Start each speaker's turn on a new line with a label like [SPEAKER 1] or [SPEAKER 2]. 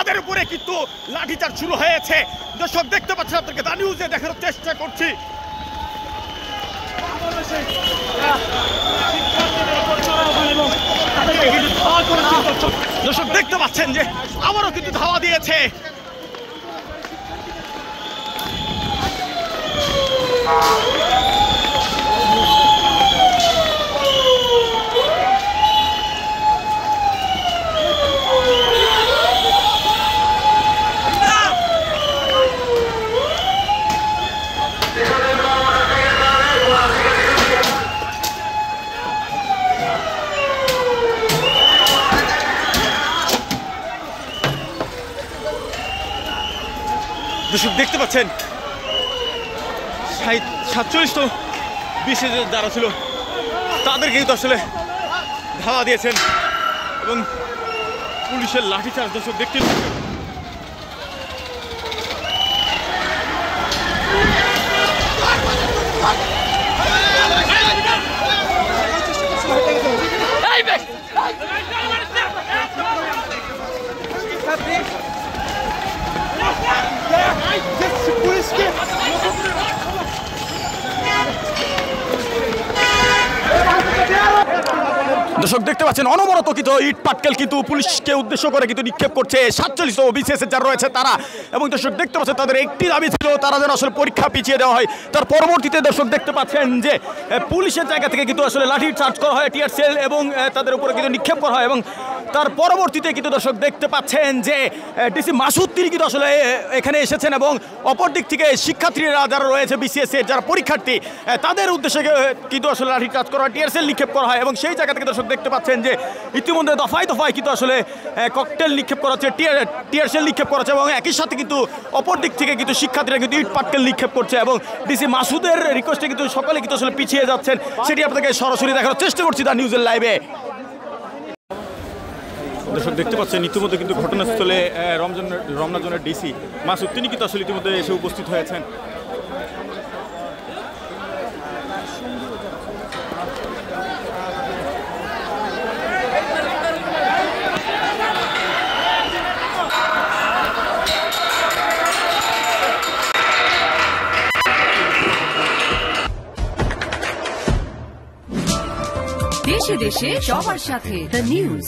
[SPEAKER 1] তাদের উপরে কিন্তু লাঠিচার্জ শুরু হয়েছে। দর্শক দেখতে পাচ্ছেন, আপনাদেরকে দা নিউজে দেখানোর চেষ্টা করছি। দর্শক দেখতে পাচ্ছেন যে আবারও কিন্তু ধাওয়া দিয়েছে। দর্শক দেখতে পাচ্ছেন 47তম বিশেষ যারা ছিল তাদেরকে কিন্তু আসলে ধাওয়া দিয়েছেন এবং পুলিশের লাঠিচার্জ দর্শক দেখতে দর্শক দেখতে পাচ্ছেন অনবরত কিন্তু ইট পাটকেল কিন্তু পুলিশকে উদ্দেশ্য করে কিন্তু নিক্ষেপ করছে 47তম বিসিএস যারা রয়েছে তারা। এবং দর্শক দেখতে পাচ্ছেন তাদের একটি দাবি ছিল, তারা যেন আসলে পরীক্ষা পিছিয়ে দেওয়া হয়। তার পরবর্তীতে দর্শক দেখতে পাচ্ছেন যে পুলিশের জায়গা থেকে কিন্তু আসলে লাঠি চার্জ করা হয়, টিয়ার সেল এবং তাদের উপরে কিন্তু নিক্ষেপ করা হয়। এবং তার পরবর্তীতে কিন্তু দর্শক দেখতে পাচ্ছেন যে ডিসি মাসুদ তিনি কিন্তু আসলে এখানে এসেছেন এবং অপর দিক থেকে শিক্ষার্থীরা যারা রয়েছে বিসিএস এর যারা পরীক্ষার্থী তাদের উদ্দেশ্যে কিন্তু আসলে লাঠি চার্জ করা হয়, টিয়ার সেল নিক্ষেপ করা হয়। এবং সেই জায়গা থেকে দর্শক দেখতে পাচ্ছেন যে ইতিমধ্যে দফায় দফায় কিন্তু আসলে ককটেল নিক্ষেপ করা হচ্ছে, টিয়ার সেল নিক্ষেপ করা হচ্ছে এবং একই সাথে কিন্তু অপর দিক থেকে কিন্তু শিক্ষার্থীরা কিন্তু ইট পাটকেল নিক্ষেপ করছে। এবং ডিসি মাসুদের রিকোয়েস্টে কিন্তু সকলে কিন্তু আসলে পিছিয়ে যাচ্ছেন, সেটি আপনাদেরকে সরাসরি দেখানোর চেষ্টা করছি দা নিউজের লাইভে। দর্শক দেখতে পাচ্ছেন ইতিমধ্যে কিন্তু ঘটনাস্থলে রমনা জোনের ডিসি মাসুদ তিনি কিন্তু আসলে ইতিমধ্যে এসে উপস্থিত হয়েছেন।
[SPEAKER 2] দেশে দেশে সবার সাথে দ্য নিউজ।